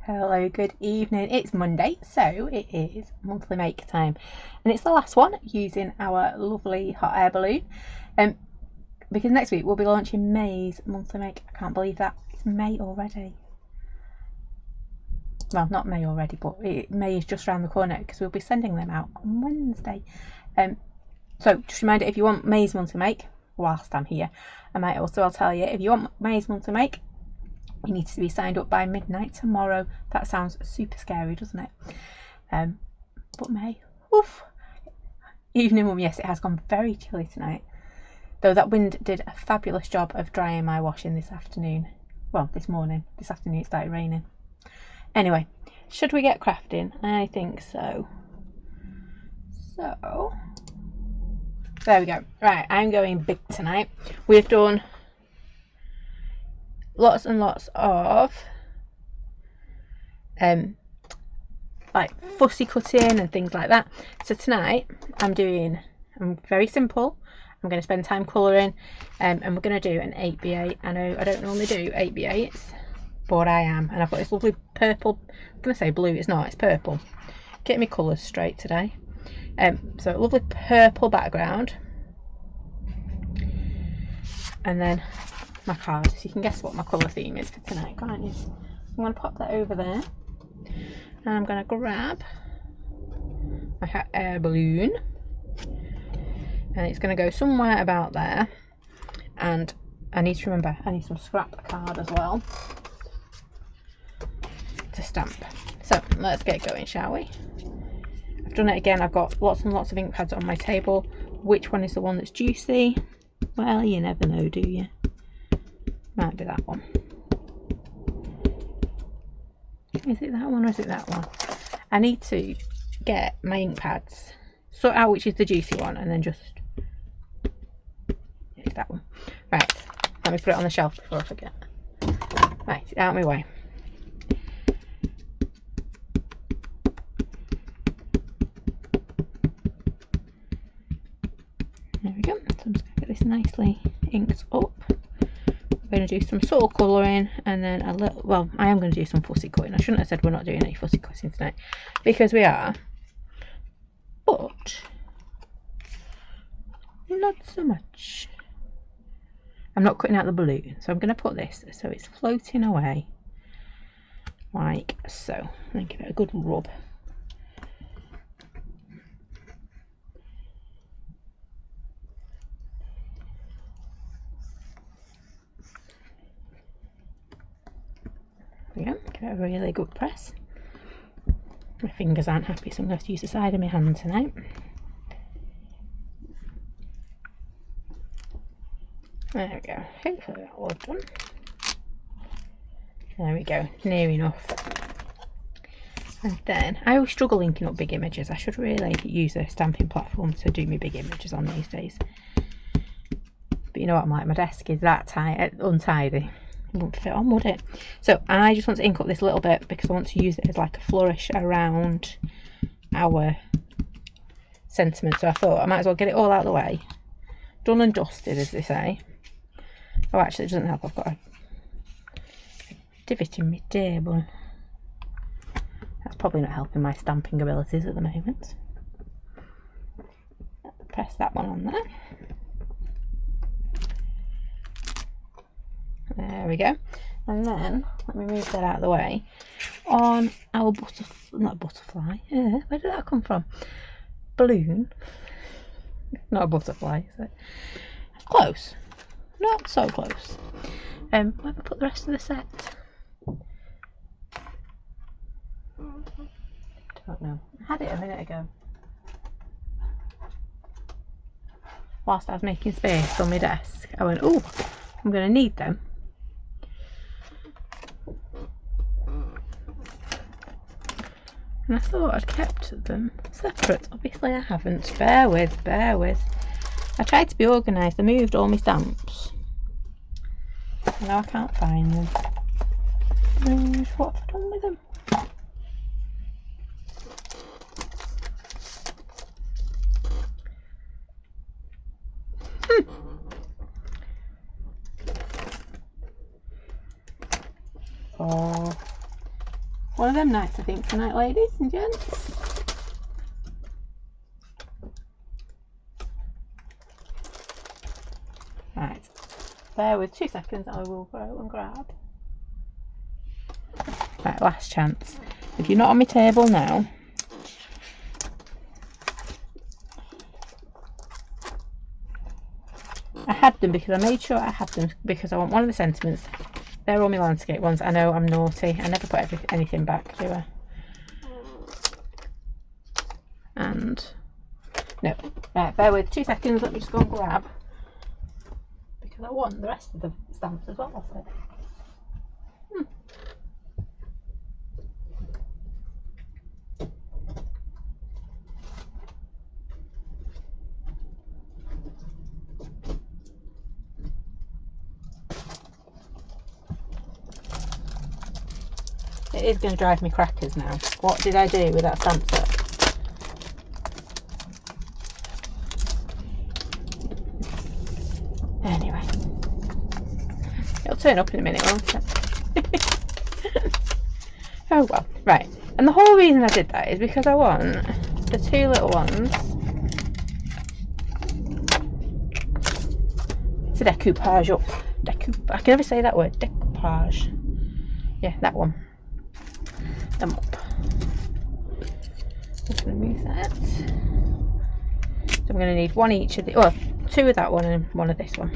Hello, good evening. It's Monday, so it is monthly make time, and it's the last one using our lovely hot air balloon. Because next week we'll be launching May's monthly make. I can't believe that it's May already. Well, not May already, but May is just around the corner because we'll be sending them out on Wednesday. So just a reminder, if you want May's monthly make, whilst I'm here, I might also I'll tell you, if you want May's monthly make, you need to be signed up by midnight tomorrow. That sounds super scary, doesn't it? But May, oof. Evening mum, yes, it has gone very chilly tonight. Though that wind did a fabulous job of drying my washing this afternoon. Well, this morning. This afternoon it started raining. Anyway, should we get crafting? I think so. So, there we go. Right, I'm going big tonight. We've done lots and lots of like fussy cutting and things like that. So tonight I'm very simple. I'm going to spend time colouring, and we're going to do an 8x8. I know I don't normally do 8x8s, but I am, and I've got this lovely purple, I'm going to say blue, it's not, it's purple. Get me colours straight today. So a lovely purple background, and then my card, so you can guess what my colour theme is for tonight, can't you? I'm going to pop that over there, and I'm going to grab my hot air balloon, and it's going to go somewhere about there. And I need to remember, I need some scrap card as well to stamp. So let's get going, shall we? I've done it again. I've got lots and lots of ink pads on my table. Which one is the one that's juicy? Well, you never know, do you? Might be that one. Is it that one or is it that one? I need to get my ink pads, sort out which is the juicy one, and then just, it's that one. Right, let me put it on the shelf before I forget. Right, out of my way. There we go. So I'm just going to get this nicely inked up. We're going to do some soul colouring, and then a little, well, I am going to do some fussy cutting. I shouldn't have said we're not doing any fussy cutting tonight, because we are, but not so much. I'm not cutting out the balloon, so I'm going to put this so it's floating away like so, and give it a good rub. There we go, give it a really good press. My fingers aren't happy, so I'm going to have to use the side of my hand tonight. There we go, hopefully that all done. There we go, near enough. And then, I always struggle linking up big images. I should really use a stamping platform to do my big images on these days. But you know what I'm like, my desk is that tight, untidy. It wouldn't fit on, would it? So I just want to ink up this little bit because I want to use it as like a flourish around our sentiment. So I thought I might as well get it all out of the way. Done and dusted, as they say. Oh, actually it doesn't help, I've got a divot in my table. That's probably not helping my stamping abilities at the moment. Press that one on there. There we go. And then, let me move that out of the way. On our butterfly, where did that come from? Balloon. Not a butterfly, is it? Close. Not so close. Where have I put the rest of the set? Don't know. I had it a minute ago. Whilst I was making space on my desk, I went, oh, I'm going to need them. And I thought I'd kept them separate. Obviously I haven't. Bear with, bear with. I tried to be organised. I moved all my stamps. Now I can't find them. What have I done with them? Oh, One of them nights, I think, tonight, ladies and gents. Right, bear with 2 seconds, I will go and grab. Right, last chance. If you're not on my table now, I had them because I made sure I had them because I want one of the sentiments. They're all my landscape ones. I know I'm naughty. I never put anything back, do I? And no. Right, bear with 2 seconds. Let me just go and grab because I want the rest of the stamps as well. So. It is going to drive me crackers now. What did I do with that stamp set? Anyway, it'll turn up in a minute, won't it? Oh well, right. And the whole reason I did that is because I want the 2 little ones. It's a decoupage up. I can never say that word. Decoupage. Yeah, that one. Them up. I'm going to move that. So I'm going to need 1 each of the, well, 2 of that one and 1 of this one.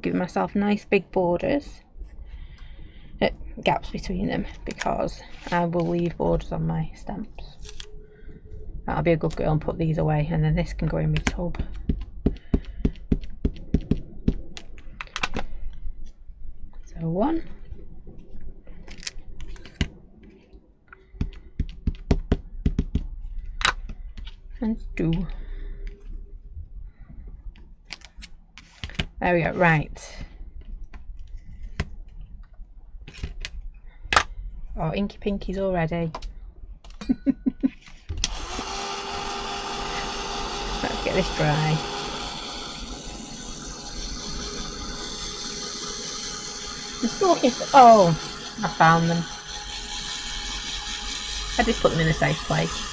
Giving myself nice big borders, gaps between them, because I will leave borders on my stamps. I'll be a good girl and put these away, and then this can go in my tub. So 1. And 2. There we go, right. Oh, inky pinkies already. Let's get this dry. Oh, I found them. I did put them in a safe place.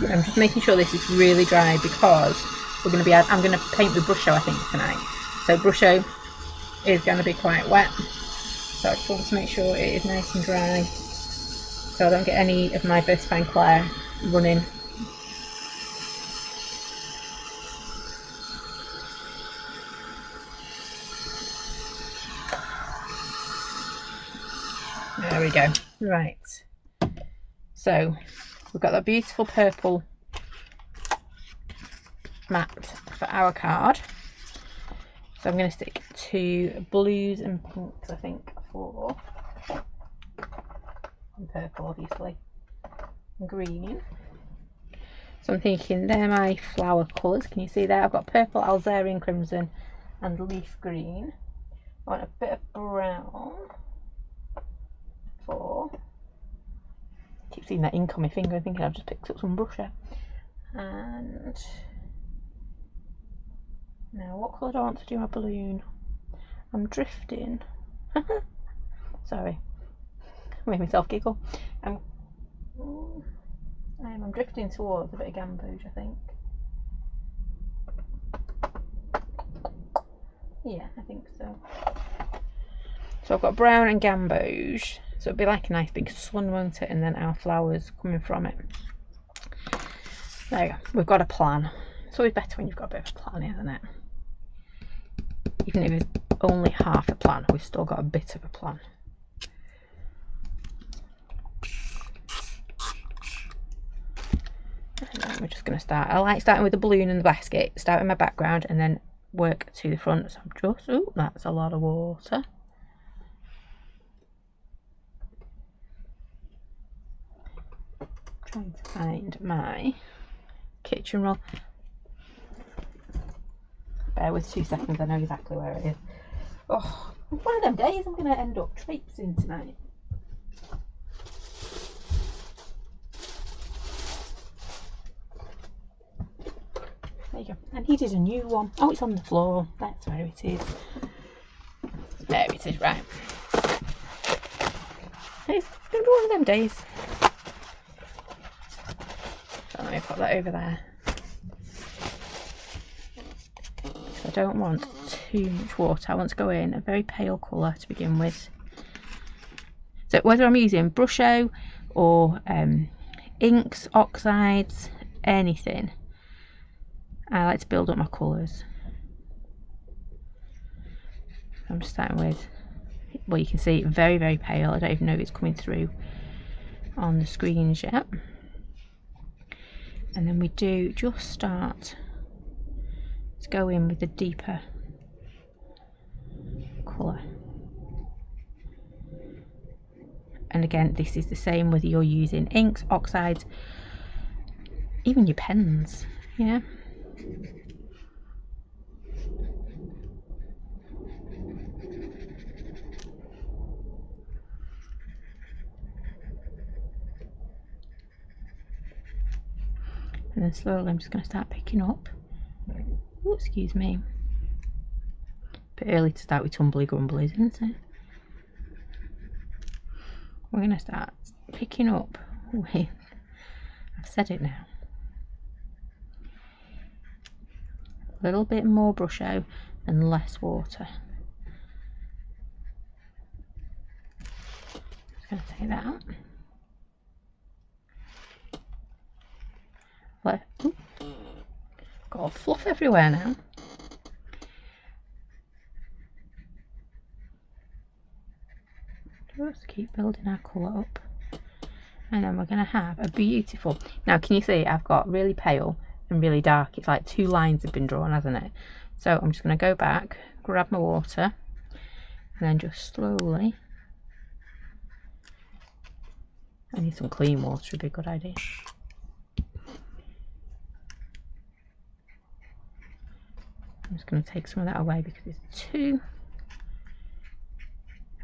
I'm just making sure this is really dry because we're going to be. I'm going to paint with Brusho, I think, tonight. So Brusho is going to be quite wet. So I just want to make sure it is nice and dry, so I don't get any of my Versafine Clair running. There we go. Right. So we've got that beautiful purple mat for our card. So I'm going to stick 2 blues and pinks, I think, for, and purple obviously, and green. So I'm thinking they're my flower colours. Can you see there? I've got purple, Alzarian crimson and leaf green. I want a bit of brown for, I keep seeing that ink on my finger and thinking I've just picked up some Brusho. And now what colour do I want to do my balloon? I'm drifting. Sorry, made myself giggle. I'm drifting towards a bit of gamboge, I think. Yeah, I think so. So I've got brown and gamboge, so it'll be like a nice big sun, won't it? And then our flowers coming from it. There you go. We've got a plan. It's always better when you've got a bit of a plan, isn't it? Even if it's only half a plan, we've still got a bit of a plan. And then we're just going to start. I like starting with the balloon in the basket, start with my background, and then work to the front, so I'm just, oh, that's a lot of water. Trying to find my kitchen roll. Bear with 2 seconds, I know exactly where it is. Oh, one of them days I'm going to end up traipsing tonight. There you go. I needed a new one. Oh, it's on the floor. That's where it is. There it is, right. It's going to be one of them days. So let me put that over there. I don't want too much water. I want to go in a very pale colour to begin with. So whether I'm using Brusho or inks, oxides, anything, I like to build up my colours. I'm just starting with, well, you can see very, very pale. I don't even know if it's coming through on the screens yet. And then we do just start to go in with a deeper colour. And again, this is the same whether you're using inks, oxides, even your pens, yeah. And then slowly I'm just going to start picking up. Oh, excuse me. Bit early to start with tumbly grumblies, isn't it? We're going to start picking up with, I've said it now, a little bit more Brusho and less water. Just going to take that out. Ooh, got fluff everywhere now. Just keep building our colour up, and then we're going to have a beautiful, now can you see I've got really pale and really dark, it's like 2 lines have been drawn, hasn't it? So I'm just going to go back, grab my water, and then just slowly, I need some clean water, would be a good idea. I'm just going to take some of that away because it's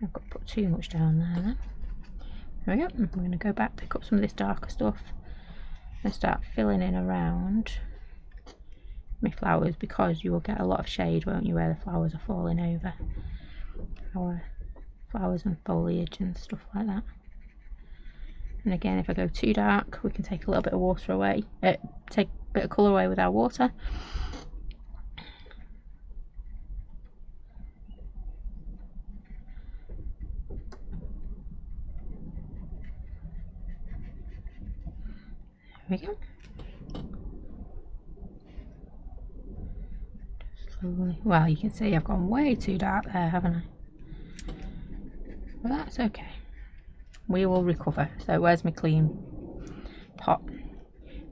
I've got to put too much down there then. There we go. I'm going to go back, pick up some of this darker stuff and start filling in around my flowers, because you will get a lot of shade, won't you, where the flowers are falling over our flowers and foliage and stuff like that. And again, if I go too dark, we can take a little bit of water away, take a bit of colour away with our water. There we go. Just slowly. Well, you can see I've gone way too dark there, haven't I? But that's okay. We will recover. So where's my clean pot?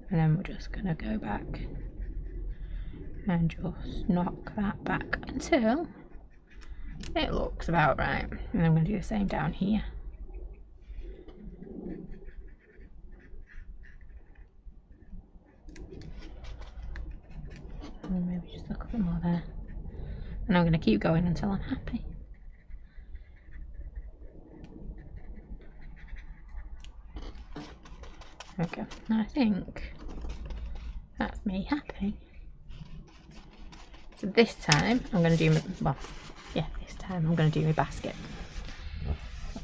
And then we're just going to go back and just knock that back until it looks about right. And I'm going to do the same down here. And maybe just a couple more there. And I'm going to keep going until I'm happy. There we go. Now I think that's me happy. So this time I'm going to do my, well, yeah, this time I'm going to do my basket.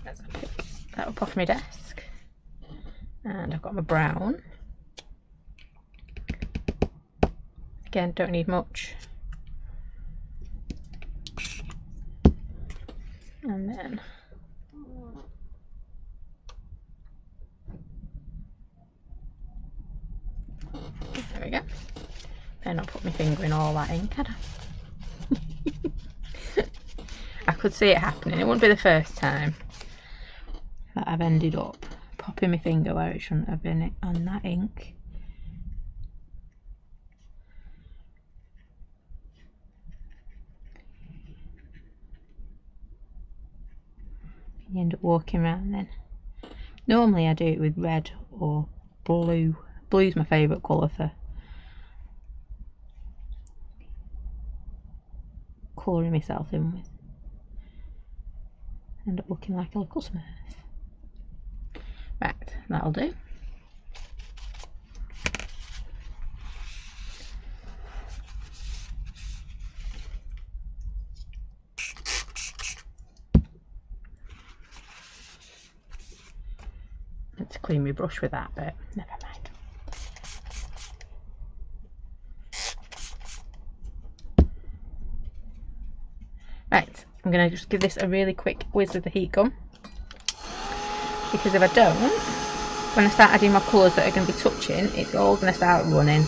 Let's pick that up off my desk. And I've got my brown. Again, don't need much. And then there we go. Then I'll put my finger in all that ink, had I? I could see it happening. It wouldn't be the first time that I've ended up popping my finger where it shouldn't have been on that ink. You end up walking around then. Normally I do it with red or blue. Blue's my favourite colour for colouring myself in with. End up looking like a little smurf. Right, that'll do. To clean my brush with that, but never mind. Right, I'm going to just give this a really quick whiz with the heat gun, because if I don't, when I start adding my colours that are going to be touching, it's all going to start running.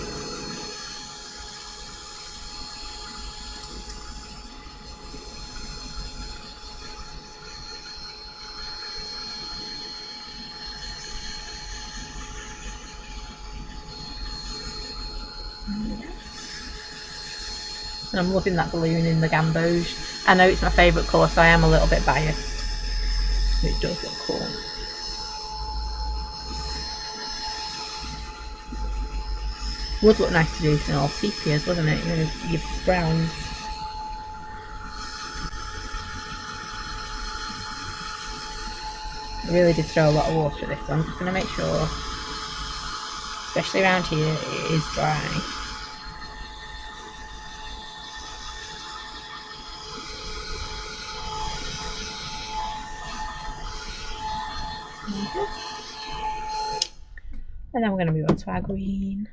And I'm loving that balloon in the gamboge. I know it's my favourite colour, so I am a little bit biased. It does look cool. Would look nice to do some all sepias, wouldn't it? You know, your browns. I really did throw a lot of water at this, so I'm just going to make sure, especially around here, it is dry. And then we're going to move on to our green.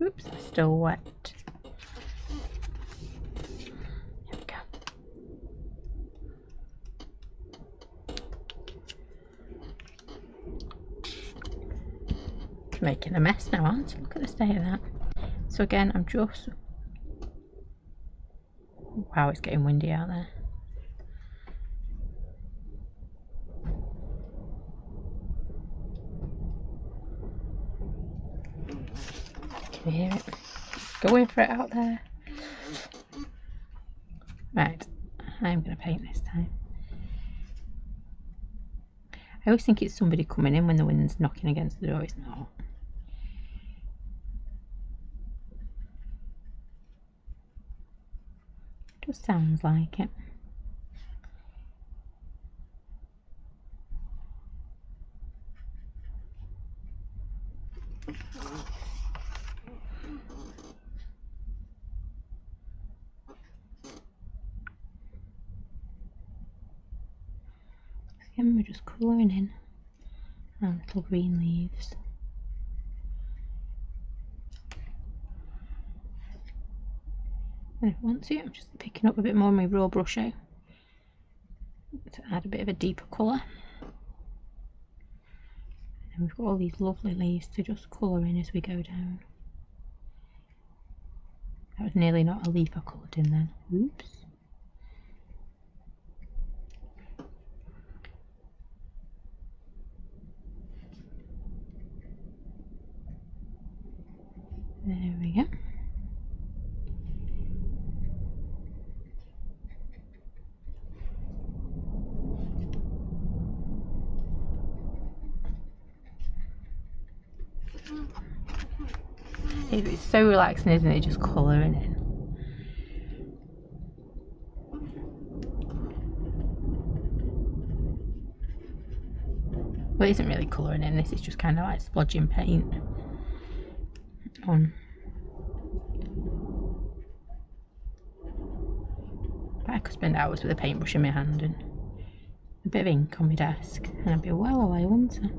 Oops, still wet. Here we go. Making a mess now, aren't I? Look at the state of that. So again, I'm just... Wow, it's getting windy out there. Can you hear it? Going for it out there. Right, I'm going to paint this time. I always think it's somebody coming in when the wind's knocking against the door. It's not. Just sounds like it. Again, we're just colouring in our little green leaves. And if I want to, I'm just picking up a bit more of my raw brush out to add a bit of a deeper colour. And we've got all these lovely leaves to just colour in as we go down. That was nearly not a leaf I coloured in then. Oops. There we go. It's so relaxing, isn't it? Just colouring in. Well, it isn't really colouring in, this is just kind of like splodging paint on. But I could spend hours with a paintbrush in my hand and a bit of ink on my desk and I'd be well away, wouldn't I?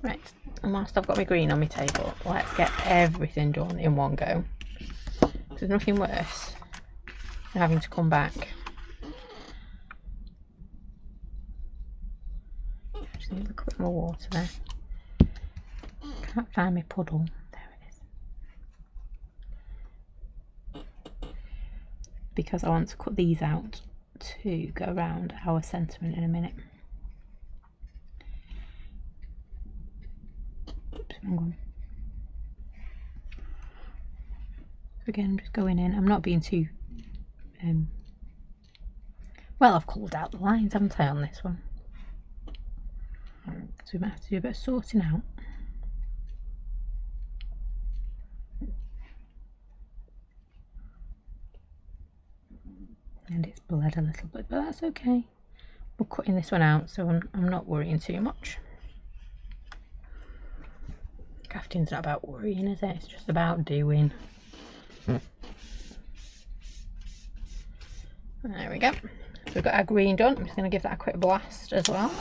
Right, and whilst I've got my green on my table, let's get everything done in one go. There's nothing worse than having to come back. Just need a little bit more water there. Can't find my puddle. There it is. Because I want to cut these out to go around our sentiment in a minute. hang on. Again, I'm just going in. I'm not being too well, I've called out the lines, haven't I, on this one? So we might have to do a bit of sorting out. And it's bled a little bit, but that's okay. We're cutting this one out, so I'm not worrying too much. Crafting's not about worrying, is it? It's just about doing. There we go. So we've got our green done. I'm just going to give that a quick blast as well.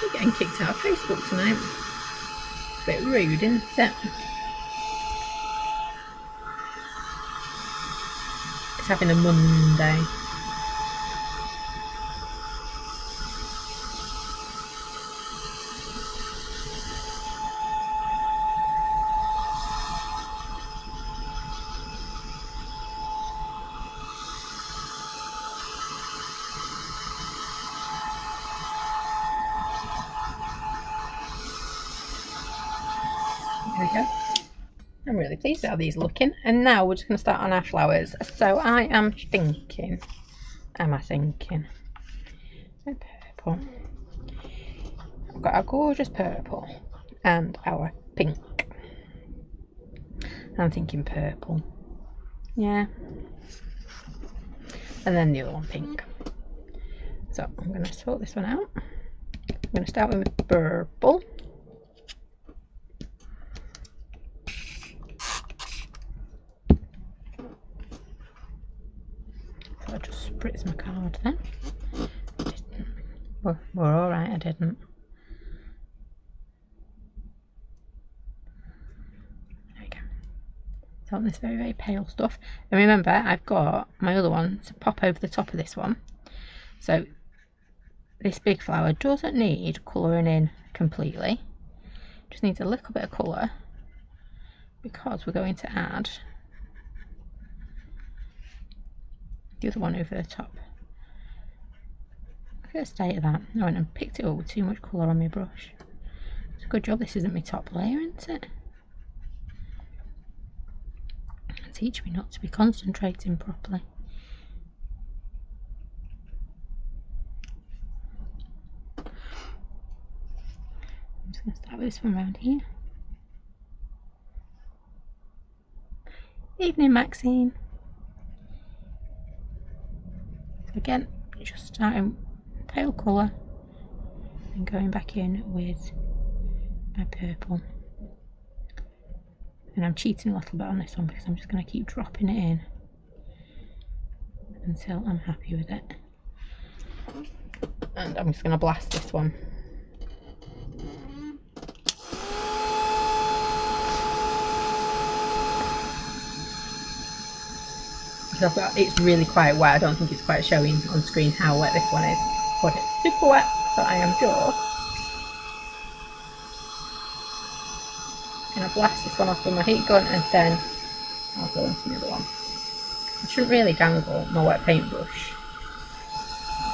You're getting kicked out of Facebook tonight. A bit rude, isn't it? It's having a Monday. There we go. I'm really pleased with how these are looking. And now we're just going to start on our flowers. So I am thinking, purple. I've got our gorgeous purple and our pink. I'm thinking purple. Yeah. And then the other one pink. So I'm going to sort this one out. I'm going to start with purple. So I just spritz my card then. We're alright, I didn't. There we go. So I want this very, very pale stuff. And remember, I've got my other one to pop over the top of this one. So this big flower doesn't need colouring in completely. Just needs a little bit of colour because we're going to add the other one over the top. Look at the state of that. I went and picked it up with too much colour on my brush. It's a good job this isn't my top layer, isn't it? Teach me not to be concentrating properly. I'm just going to start with this one around here. Evening, Maxine. So again, just starting pale colour and going back in with my purple. And I'm cheating a little bit on this one because I'm just going to keep dropping it in until I'm happy with it. And I'm just going to blast this one. It's really quite wet. I don't think it's quite showing on screen how wet this one is, but it's super wet, so I am just going to blast this one off with my heat gun, and then I'll go into the other one. I shouldn't really dangle my wet paintbrush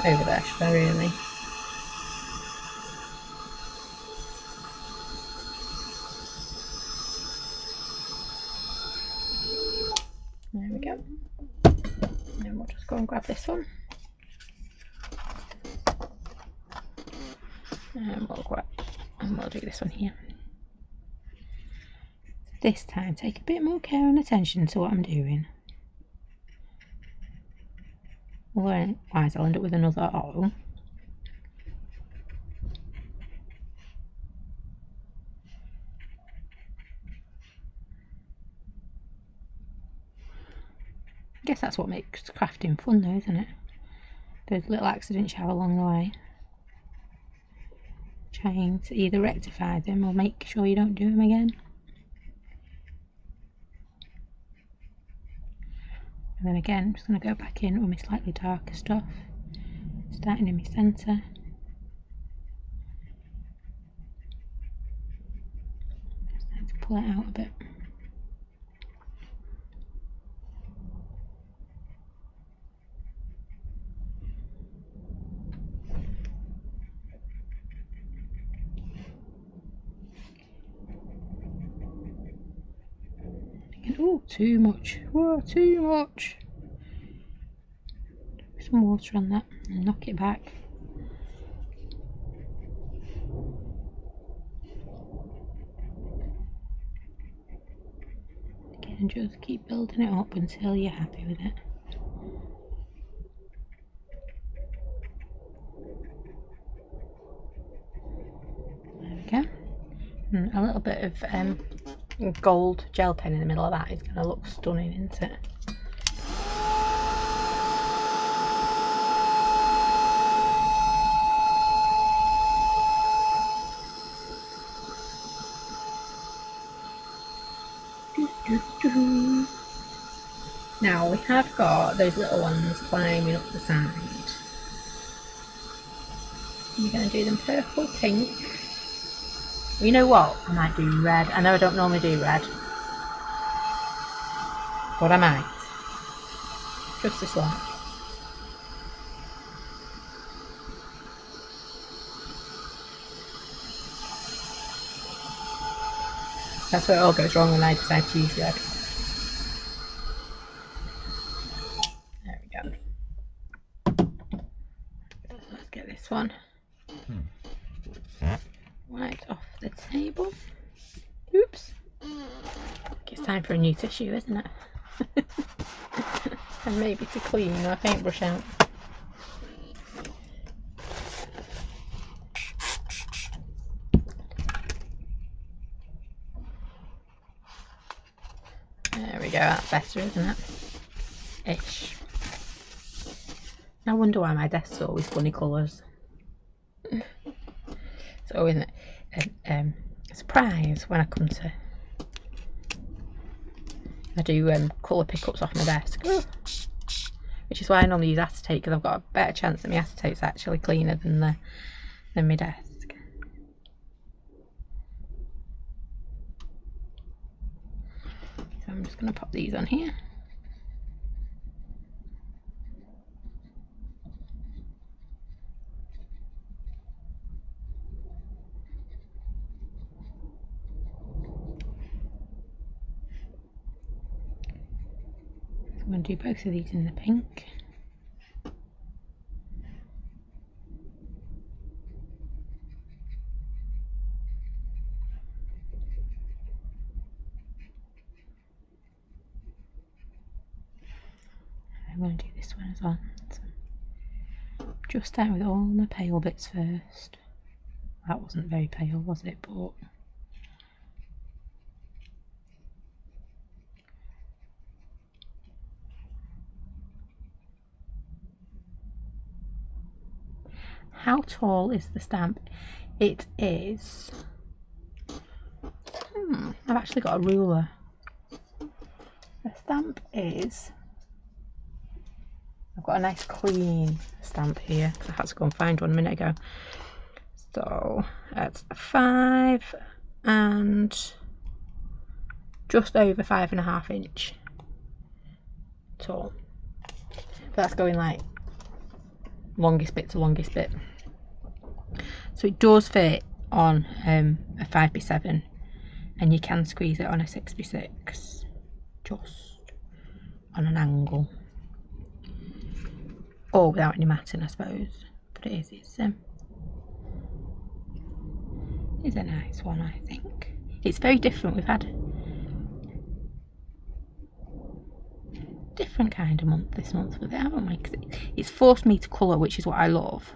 over there, should I really? There we go. And then we'll just go and grab this one. And we'll do this one here. This time, take a bit more care and attention to what I'm doing. Otherwise, I'll end up with another O. I guess that's what makes crafting fun though, isn't it? Those little accidents you have along the way. Trying to either rectify them or make sure you don't do them again. And then again, I'm just going to go back in with my slightly darker stuff Starting in my centre. Starting to pull it out a bit. Oh, too much. Whoa, too much. Some water on that and knock it back. Again, just keep building it up until you're happy with it. There we go. And a little bit of gold gel pen in the middle of that is going to look stunning, isn't it? Now we have got those little ones climbing up the side. You're going to do them purple, pink. You know what? I might do red. I know I don't normally do red, but I might. Just a slight. That's where it all goes wrong when I decide to use red. There we go. Let's get this one right off the table. Oops. It's time for a new tissue, isn't it? And maybe to clean our paintbrush out. There we go, that's better, isn't it? Ish. I wonder why my desk's always funny colours. It's always a surprise when I come to... I do colour pickups off my desk. Which is why I normally use acetate, because I've got a better chance that my acetate's actually cleaner than my desk. So I'm just going to pop these on here. I'm going to do both of these in the pink. I'm going to do this one as well. So just start with all my pale bits first. That wasn't very pale, was it? But how tall is the stamp? It is... I've actually got a ruler. The stamp is... I've got a nice clean stamp here, because I had to go and find one a minute ago. So it's 5 and just over 5.5 inch tall. But that's going like longest bit to longest bit. So it does fit on a 5x7, and you can squeeze it on a 6x6 just on an angle, or without any matting, I suppose. But it's a nice one, I think. It's very different. We've had different kind of month this month with it, haven't we? 'Cause it's forced me to colour, which is what I love.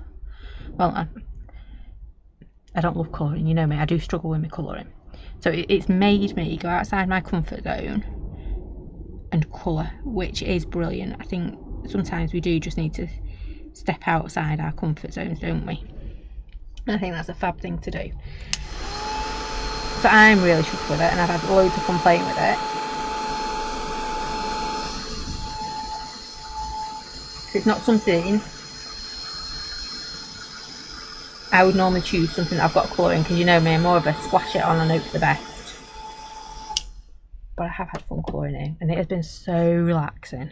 Well, I don't love colouring, you know me, I do struggle with my colouring. So it's made me go outside my comfort zone and colour, which is brilliant. I think sometimes we do just need to step outside our comfort zones, don't we? And I think that's a fab thing to do. So I'm really chuffed with it, and I've had loads of fun playing with it. It's not something I would normally choose something that I've got colour in, because you know me, I'm more of a splash it on and hope for the best. But I have had fun colouring in, and it has been so relaxing.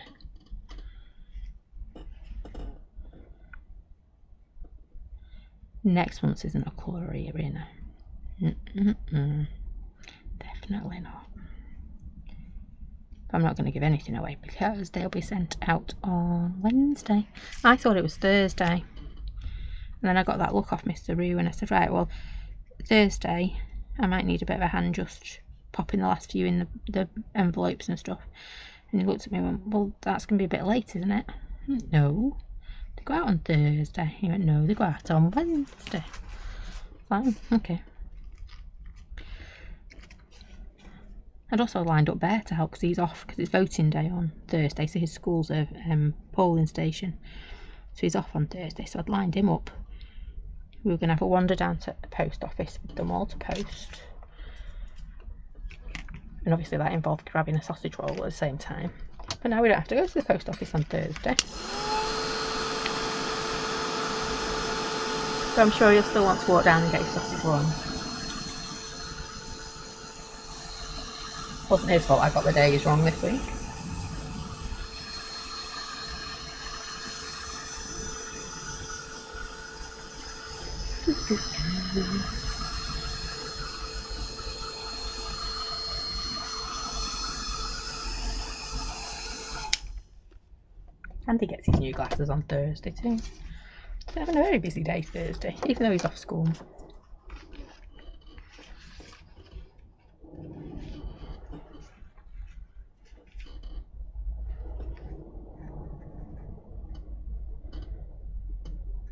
Next month isn't a colour arena. Definitely not. I'm not going to give anything away because they'll be sent out on Wednesday. I thought it was Thursday. And then I got that look off Mr. Roo and I said, right, well, Thursday I might need a bit of a hand just popping the last few in the envelopes and stuff. And he looked at me and went, well, that's going to be a bit late, isn't it? No, they go out on Thursday. He went, no, they go out on Wednesday. Fine, okay. I'd also lined up Bear to help because he's off because it's voting day on Thursday, so his school's a polling station, so he's off on Thursday, so I'd lined him up. We were going to have a wander down to the post office with them all to post, and obviously that involved grabbing a sausage roll at the same time, but now we don't have to go to the post office on Thursday, so I'm sure you'll still want to walk down and get your sausage roll. Wasn't his fault I got the days wrong this week. Andy gets his new glasses on Thursday too. He's having a very busy day Thursday, even though he's off school.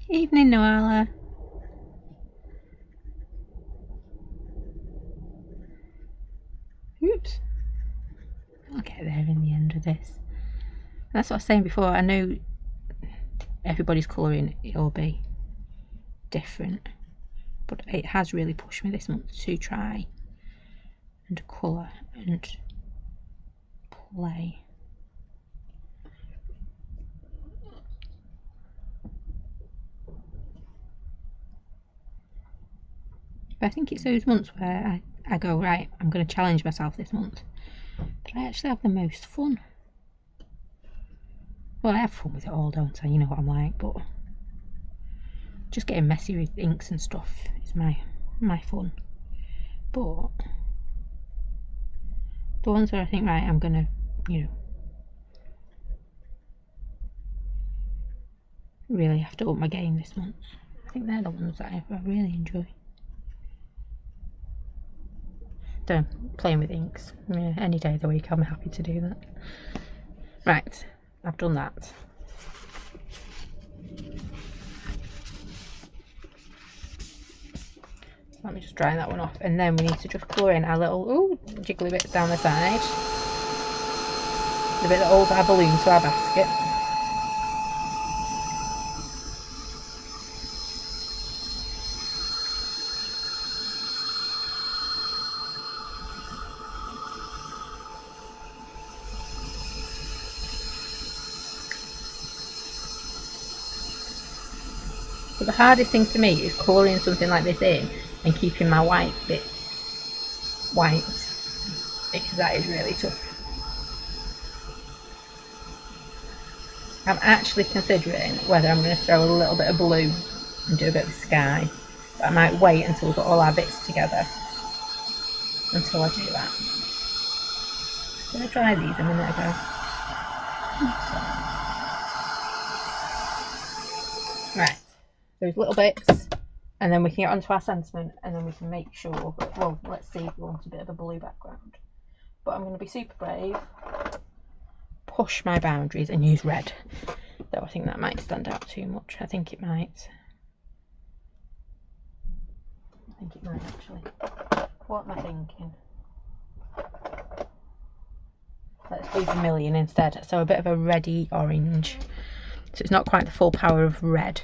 Evening, Noella. Oops. I'll get there in the end of this. That's what I was saying before. I know everybody's colouring, it'll be different, but it has really pushed me this month to try and colour and play. But I think it's those months where I go, right, I'm going to challenge myself this month, that I actually have the most fun. Well, I have fun with it all, don't I? You know what I'm like, but just getting messy with inks and stuff is my fun. But the ones where I think, right, I'm going to, you know, really have to up my game this month, I think they're the ones that I really enjoy. So, playing with inks, yeah, any day of the week I'm happy to do that. Right, I've done that. Let me just dry that one off, and then we need to just colour in our little jiggly bits down the side. The bit that holds our balloon to our basket. But the hardest thing for me is colouring something like this in and keeping my white bits white, because that is really tough. I'm actually considering whether I'm going to throw a little bit of blue and do a bit of sky, but I might wait until we've got all our bits together until I do that. Did I try these a minute ago? Right. Those little bits, and then we can get onto our sentiment, and then we can make sure, well, let's see if we want a bit of a blue background. But I'm going to be super brave, push my boundaries and use red, though I think that might stand out too much. I think it might actually. What am I thinking? Let's do vermilion instead, so a bit of a reddy orange, so it's not quite the full power of red,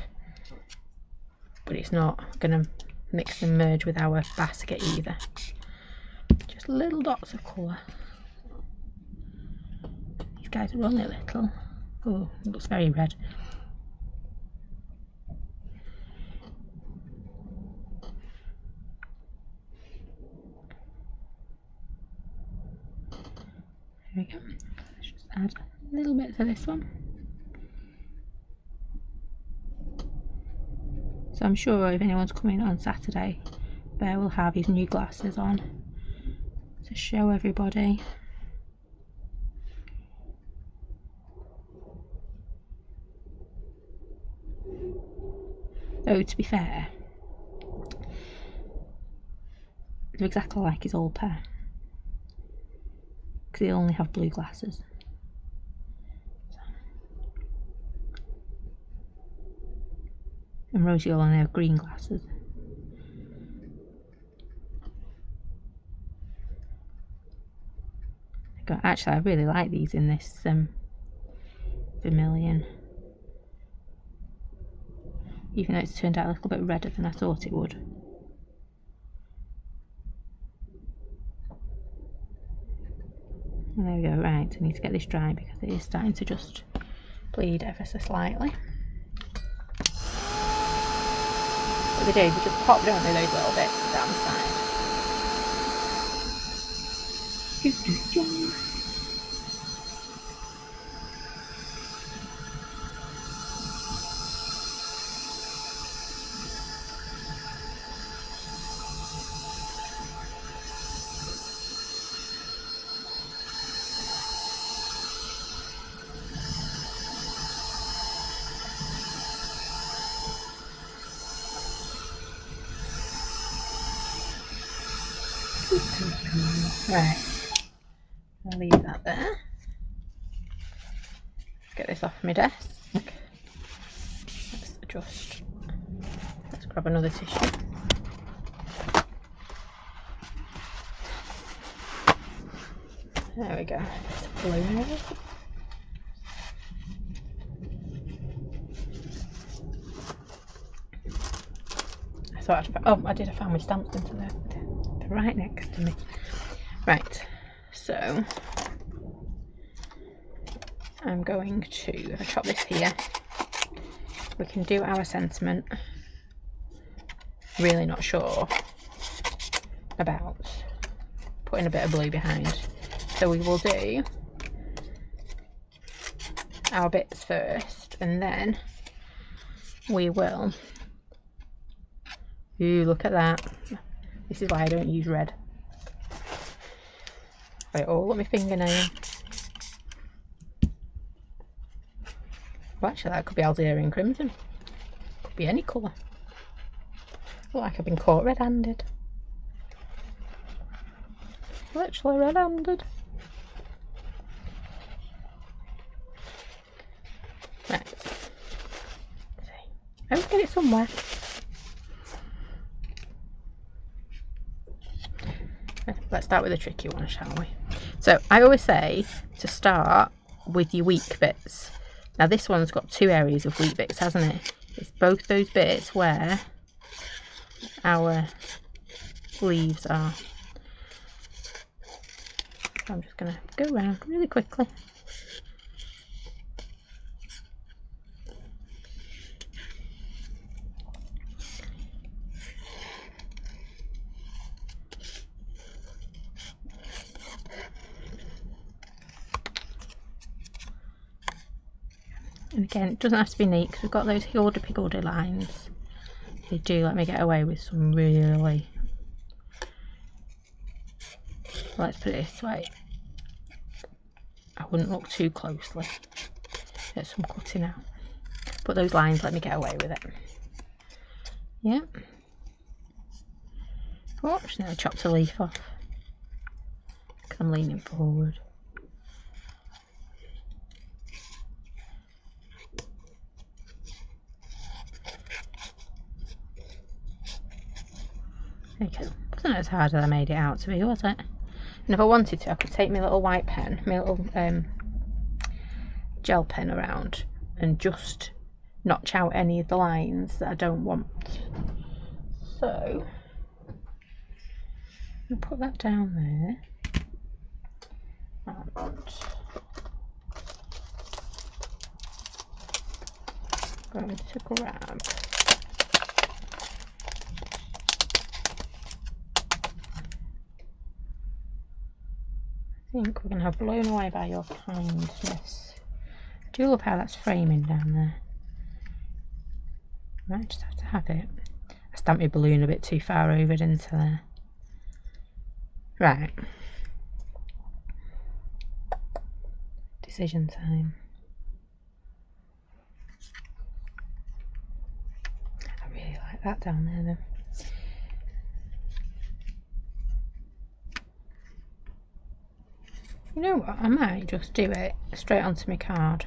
but it's not going to mix and merge with our basket either. Just little dots of colour. These guys are only little. Oh, it looks very red. we go. Let's just add a little bit to this one. So I'm sure if anyone's coming on Saturday, Bear will have his new glasses on to show everybody. Though to be fair, they're exactly like his old pair, because they only have blue glasses. And Rosie will only have green glasses. Actually, I really like these in this vermilion. Even though it's turned out a little bit redder than I thought it would. And there we go. Right, I need to get this dry because it is starting to just bleed ever so slightly. What they do is they just pop, don't they, those little bits down the side. Right, I'll leave that there. Get this off my desk. Let's adjust. Let's grab another tissue. There we go. It's blue. I thought I found my stamps into there. They're right next to me. Right, so I'm going to chop this here. We can do our sentiment. Really not sure about putting a bit of blue behind. So we will do our bits first, and then we will... Ooh, look at that. This is why I don't use red. Right, all at my fingernail. Well, actually, that could be Algerian crimson. Could be any colour. Look like I've been caught red-handed. Literally red-handed. Right. I will get it somewhere. Let's start with the tricky one, shall we? So I always say to start with your weak bits. Now this one's got two areas of weak bits, hasn't it? It's both those bits where our leaves are. So I'm just going to go around really quickly. And again, it doesn't have to be neat because we've got those higgledy-piggledy lines. They do let me get away with some really... Let's put it this way. I wouldn't look too closely at some cutting out. But those lines let me get away with it. Yeah. Oh, just nearly chopped a leaf off. Because I'm leaning forward. Okay, wasn't as hard as I made it out to be, was it? And if I wanted to, I could take my little white pen, my little gel pen around, and just notch out any of the lines that I don't want. So, I'll put that down there. And I'm going to grab think we're going to have Blown Away by Your Kindness. I do love how that's framing down there. Might just have to have it. I stamped my balloon a bit too far over into there. Right. Decision time. I really like that down there though. You know what, I might just do it straight onto my card.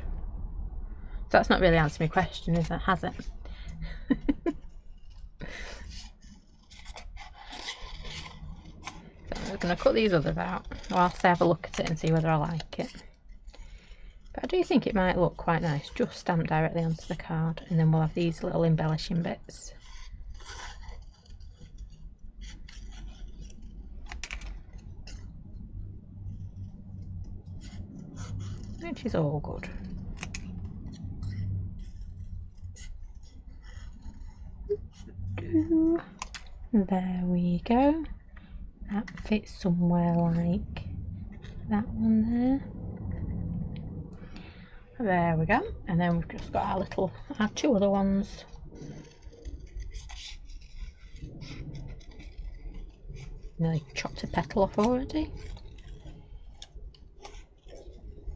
So that's not really answering my question, is it? Has it? So I'm just going to cut these others out whilst I have a look at it and see whether I like it. But I do think it might look quite nice, just stamped directly onto the card, and then we'll have these little embellishing bits. Which is all good. There we go. That fits somewhere like that one there. There we go. And then we've just got our two other ones. Nearly chopped a petal off already.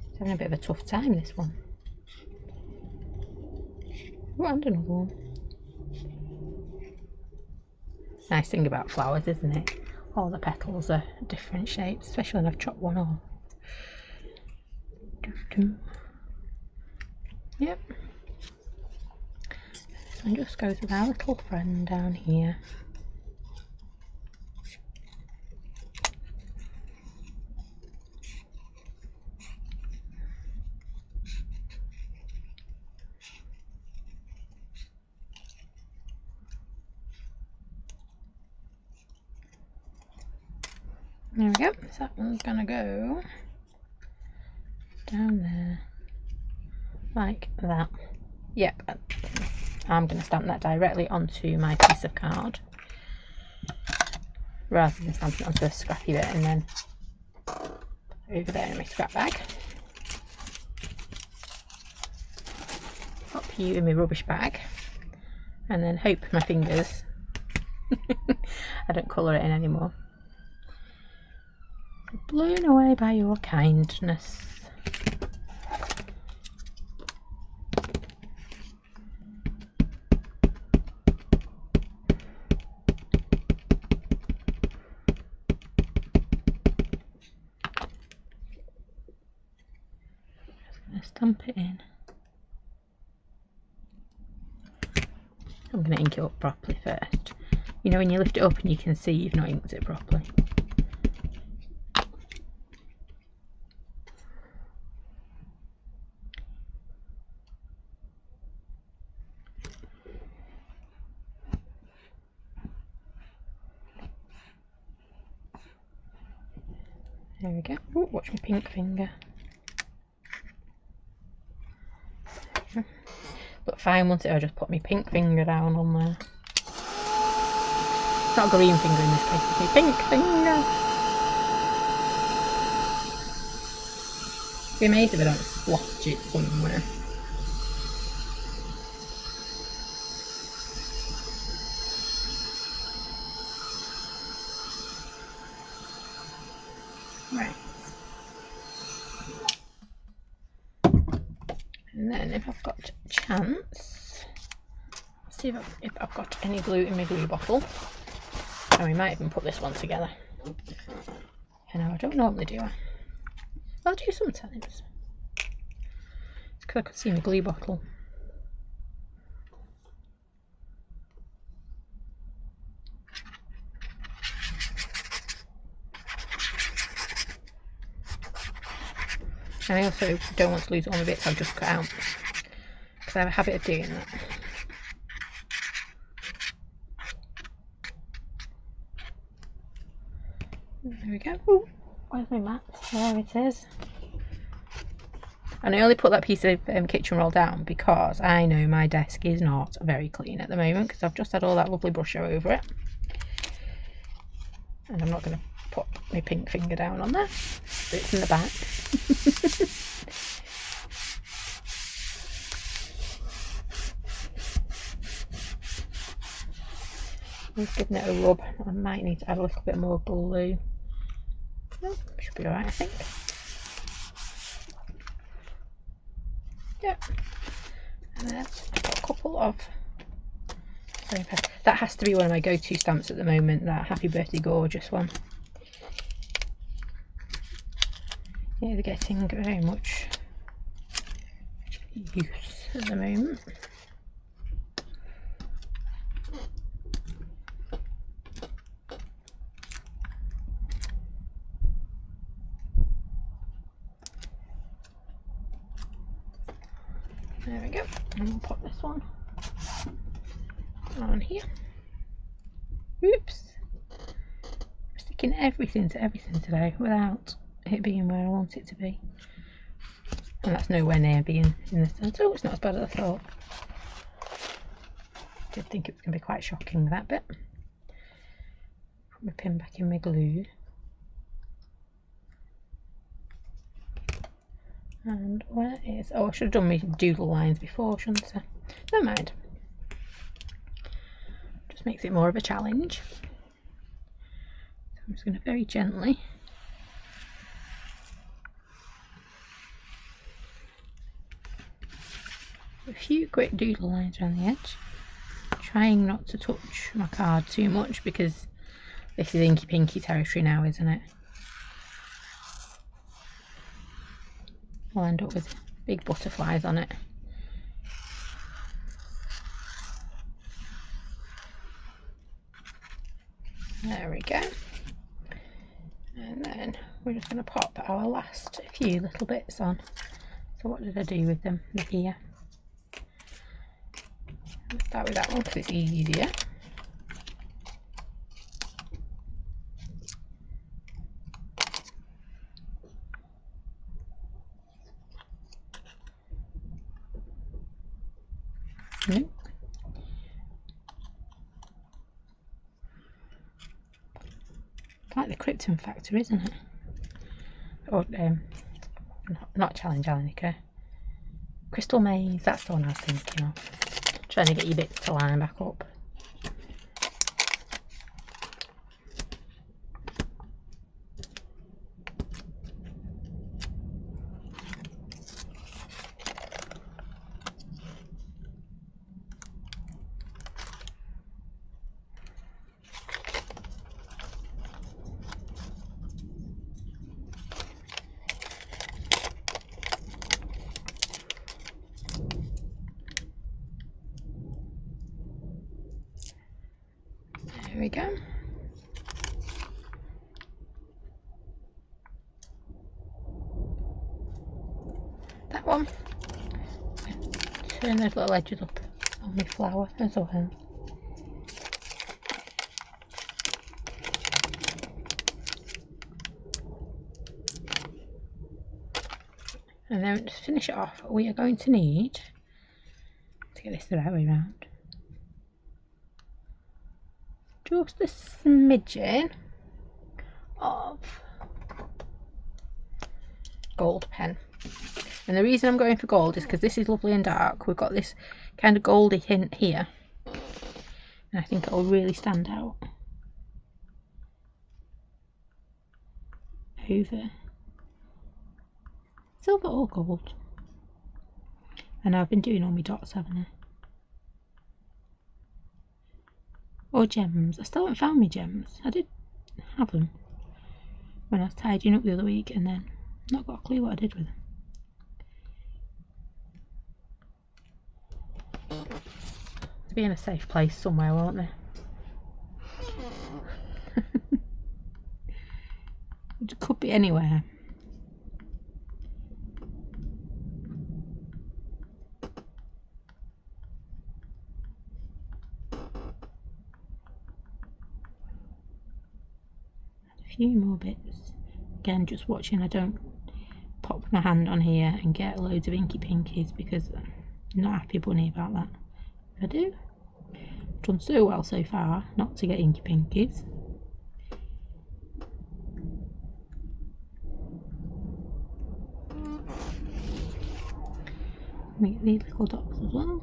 It's having a bit of a tough time, this one. Oh, and another one. Nice thing about flowers, isn't it? All the petals are different shapes, especially when I've chopped one off. Yep. This one just goes with our little friend down here. There we go, so that one's gonna go down there, like that. Yep, I'm gonna stamp that directly onto my piece of card, rather than stamping it onto a scrappy bit and then over there in my scrap bag. Pop you in my rubbish bag, and then hope my fingers I don't colour it in anymore. Blown away by your kindness. Just going to stamp it in. I'm going to ink it up properly first. You know when you lift it up and you can see you've not inked it properly. There we go. Oh, watch my pink finger. But fine, once I just put my pink finger down on there. It's not a green finger in this case, it's my pink finger. I'd be amazed if I don't splotch it somewhere. Right. And then if I've got a chance, let's see if I've got any glue in my glue bottle. And we might even put this one together. You know, I don't normally do. I'll do sometimes. It's because I could see my glue bottle. And I also don't want to lose all my bits I've just cut out, because I have a habit of doing that. There we go. Ooh, where's my mat? There it is. And I only put that piece of kitchen roll down because I know my desk is not very clean at the moment, because I've just had all that lovely brush over it. And I'm not going to put my pink finger down on there. It's in the back. Just giving it a rub. I might need to add a little bit more glue. Oh, should be alright, I think. Yep. And then just put a couple of. That has to be one of my go-to stamps at the moment, that Happy Birthday Gorgeous one. Yeah, they're getting very much use at the moment. There we go, and we'll pop this one on here. Oops, I'm sticking everything to everything today without it being where I want it to be, and that's nowhere near being in the centre. Oh, it's not as bad as I thought. I did think it was going to be quite shocking, that bit. Put my pin back in my glue. And where is, oh, I should have done my doodle lines before, shouldn't I? Never mind. Just makes it more of a challenge. So I'm just going to very gently a few quick doodle lines around the edge, trying not to touch my card too much because this is Inky Pinky territory now, isn't it? I'll end up with big butterflies on it. There we go. And then we're just going to pop our last few little bits on. So what did I do with them? The ear. Let's start with that one because it's easier. Nope. Like the Krypton Factor, isn't it? Or not Challenge Alanica. Crystal Maze, that's the one I was thinking of. Trying to get your bits to line back up. There we go. That one. Turn those little edges up on my flower as well. And then to finish it off, we are going to need to get this the right way around. Just a smidgen of gold pen. And the reason I'm going for gold is because this is lovely and dark. We've got this kind of goldy hint here. And I think it'll really stand out over silver or gold. And I've been doing all my dots, haven't I? Or gems. I still haven't found my gems. I did have them when I was tidying up the other week and then not got a clue what I did with them. They'll be in a safe place somewhere, won't they? It could be anywhere. Few more bits. Again, just watching I don't pop my hand on here and get loads of inky pinkies because I'm not happy bunny about that. If I do, I've done so well so far not to get inky pinkies. Let me get these little dots as well.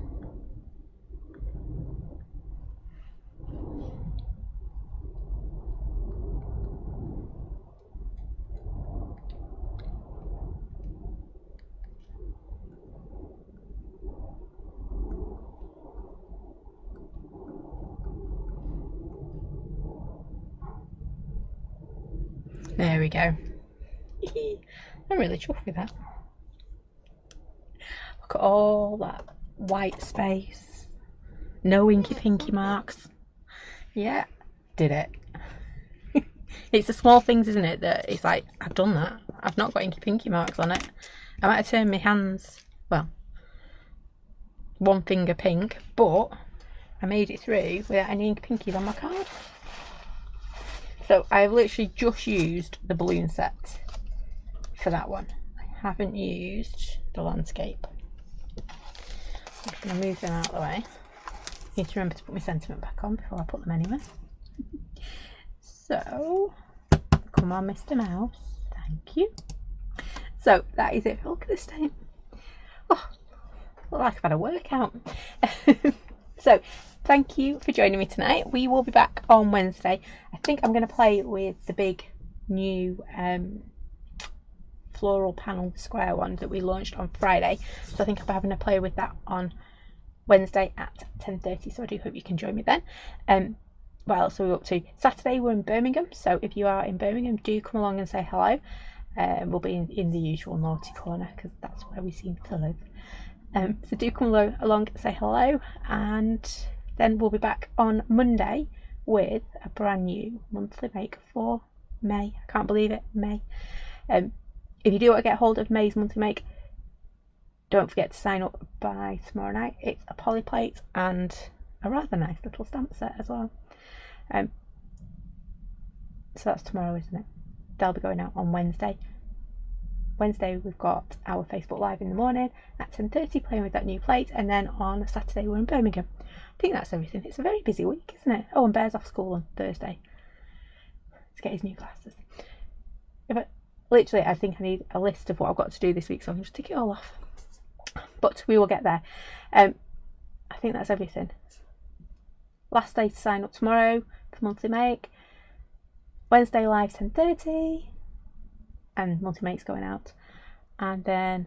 There we go. I'm really chuffed with that. Look at all that white space. No inky pinky marks. Yeah, did it. It's the small things, isn't it, that it's like, I've done that. I've not got inky pinky marks on it. I might have turned my hands, well, one finger pink, but I made it through without any inky pinkies on my card. So I've literally just used the balloon set for that one. I haven't used the landscape. I'm just going to move them out of the way. Need to remember to put my sentiment back on before I put them anywhere. So, come on, Mr. Mouse. Thank you. So that is it. Look at this time. Oh, look like I've had a workout. So thank you for joining me tonight. We will be back on Wednesday. I think I'm going to play with the big new floral panel square one that we launched on Friday. So I think I'll be having a play with that on Wednesday at 10:30. So I do hope you can join me then. What else are we up to? Saturday we're in Birmingham. So if you are in Birmingham, do come along and say hello. We'll be in the usual naughty corner because that's where we seem to live. So do come along, say hello, and then we'll be back on Monday with a brand new monthly make for May. I can't believe it, May. If you do want to get hold of May's monthly make, don't forget to sign up by tomorrow night. It's a poly plate and a rather nice little stamp set as well. So that's tomorrow, isn't it? They'll be going out on Wednesday. Wednesday we've got our Facebook Live in the morning at 10:30 playing with that new plate, and then on Saturday we're in Birmingham. I think that's everything. It's a very busy week, isn't it? Oh, and Bear's off school on Thursday to get his new glasses. Literally, I think I need a list of what I've got to do this week, so I can just tick it all off. But we will get there. I think that's everything. Last day to sign up tomorrow for monthly make. Wednesday live 10:30. And monthly make's going out, and then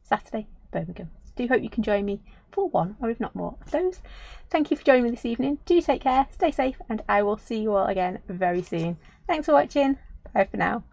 Saturday Birmingham. Do hope you can join me for one or if not more of those. Thank you for joining me this evening. Do take care, stay safe, and I will see you all again very soon. Thanks for watching. Bye for now.